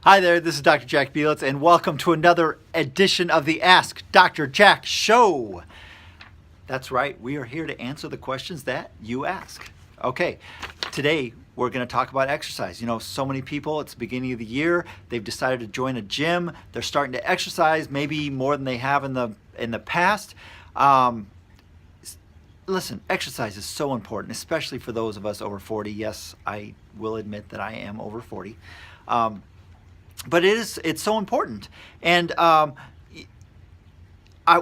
Hi there, this is Dr. Jack Bielitz, and welcome to another edition of the Ask Dr. Jack Show. That's right, we are here to answer the questions that you ask. Okay, today we're going to talk about exercise. You know, so many people, it's the beginning of the year, they've decided to join a gym, they're starting to exercise maybe more than they have in the past. Listen, exercise is so important, especially for those of us over 40. Yes, I will admit that I am over 40. But it's so important. And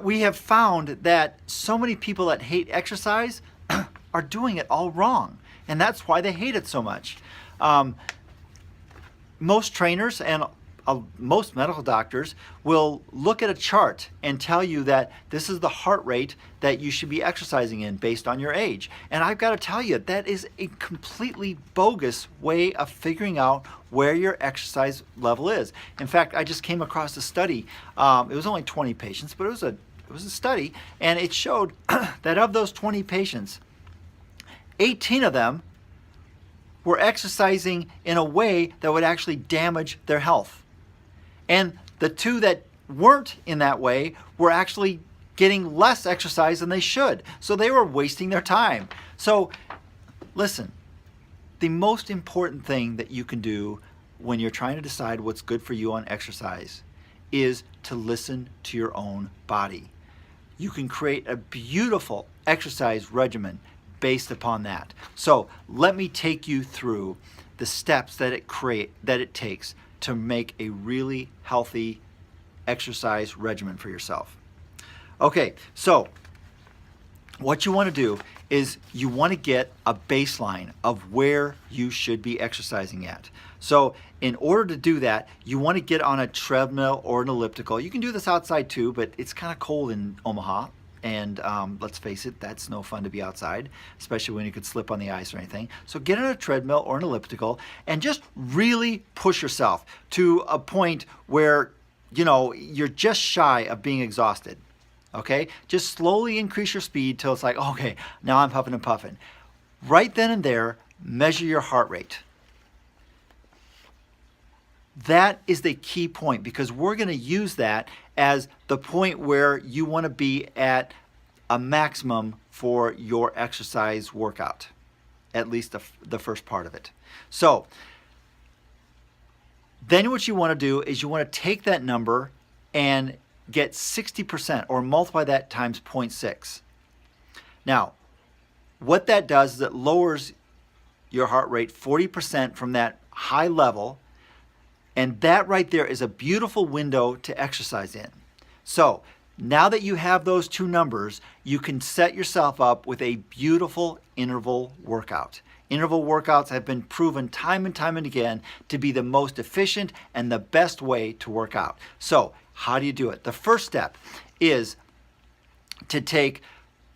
we have found that so many people that hate exercise are doing it all wrong. And that's why they hate it so much. Most trainers and most medical doctors will look at a chart and tell you that this is the heart rate that you should be exercising in based on your age. And I've got to tell you, that is a completely bogus way of figuring out where your exercise level is. In fact, I just came across a study. It was only 20 patients, but it was a study, and it showed that of those 20 patients, 18 of them were exercising in a way that would actually damage their health. And the two that weren't in that way were actually getting less exercise than they should. So they were wasting their time. So listen, the most important thing that you can do when you're trying to decide what's good for you on exercise is to listen to your own body. You can create a beautiful exercise regimen based upon that. So let me take you through the steps that it takes to make a really healthy exercise regimen for yourself. Okay, so what you want to do is you want to get a baseline of where you should be exercising at. So in order to do that, you want to get on a treadmill or an elliptical. You can do this outside too, but it's kind of cold in Omaha. And let's face it, that's no fun to be outside, especially when you could slip on the ice or anything. So get on a treadmill or an elliptical and just really push yourself to a point where, you know, you're just shy of being exhausted. Okay? Just slowly increase your speed till it's like, okay, now I'm huffing and puffing. Right then and there, measure your heart rate. That is the key point, because we're going to use that as the point where you want to be at a maximum for your exercise workout, at least the first part of it. So then what you want to do is you want to take that number and get 60% or multiply that times 0.6. Now, what that does is it lowers your heart rate 40% from that high level. And that right there is a beautiful window to exercise in. So now that you have those two numbers, you can set yourself up with a beautiful interval workout. Interval workouts have been proven time and time and again to be the most efficient and the best way to work out. So how do you do it? The first step is to take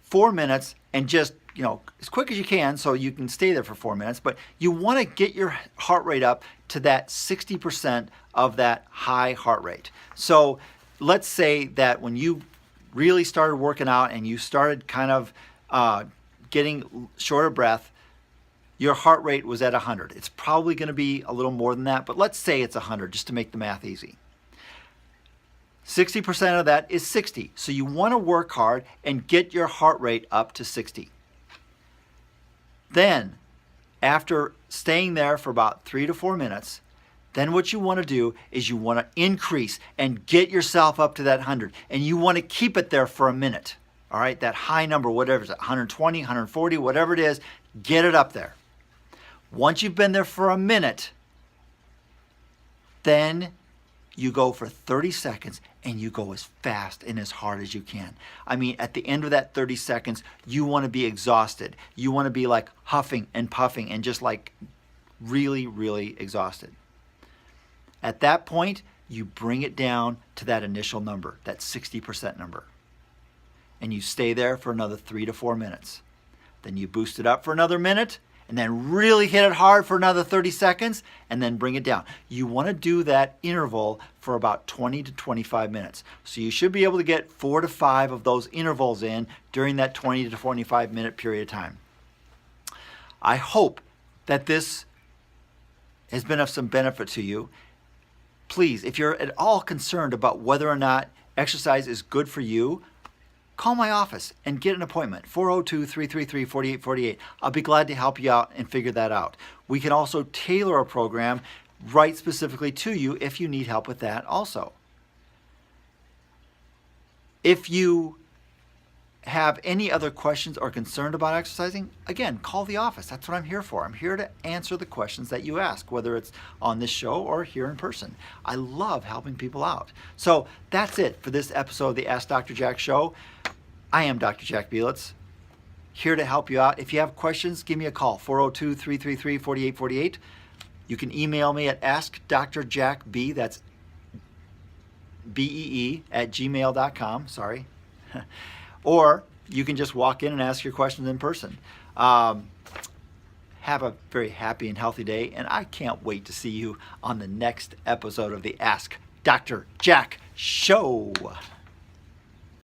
4 minutes and just, you know, as quick as you can so you can stay there for 4 minutes, but you want to get your heart rate up to that 60% of that high heart rate. So let's say that when you really started working out and you started kind of getting short of breath, your heart rate was at 100. It's probably going to be a little more than that, but let's say it's 100 just to make the math easy. 60% of that is 60. So you want to work hard and get your heart rate up to 60. Then, after staying there for about 3 to 4 minutes, then what you want to do is you want to increase and get yourself up to that 100. And you want to keep it there for a minute. All right, that high number, whatever it is, 120, 140, whatever it is, get it up there. Once you've been there for a minute, then you go for 30 seconds and you go as fast and as hard as you can. I mean, at the end of that 30 seconds, you want to be exhausted. You want to be like huffing and puffing and just like really, really exhausted. At that point, you bring it down to that initial number, that 60% number. And you stay there for another 3 to 4 minutes. Then you boost it up for another minute, and then really hit it hard for another 30 seconds, and then bring it down. You want to do that interval for about 20 to 25 minutes. So you should be able to get 4 to 5 of those intervals in during that 20 to 25 minute period of time. I hope that this has been of some benefit to you. please, if you're at all concerned about whether or not exercise is good for you, call my office and get an appointment, 402-333-4848. I'll be glad to help you out and figure that out. We can also tailor a program right specifically to you if you need help with that also. If you have any other questions or concerned about exercising, again, call the office. That's what I'm here for. I'm here to answer the questions that you ask, whether it's on this show or here in person. I love helping people out. So that's it for this episode of the Ask Dr. Jack Show. I am Dr. Jack Bielitz, here to help you out. If you have questions, give me a call, 402-333-4848. You can email me at askdrjackb, that's BEE, @gmail.com, sorry. Or you can just walk in and ask your questions in person. Have a very happy and healthy day, and I can't wait to see you on the next episode of the Ask Dr. Jack Show.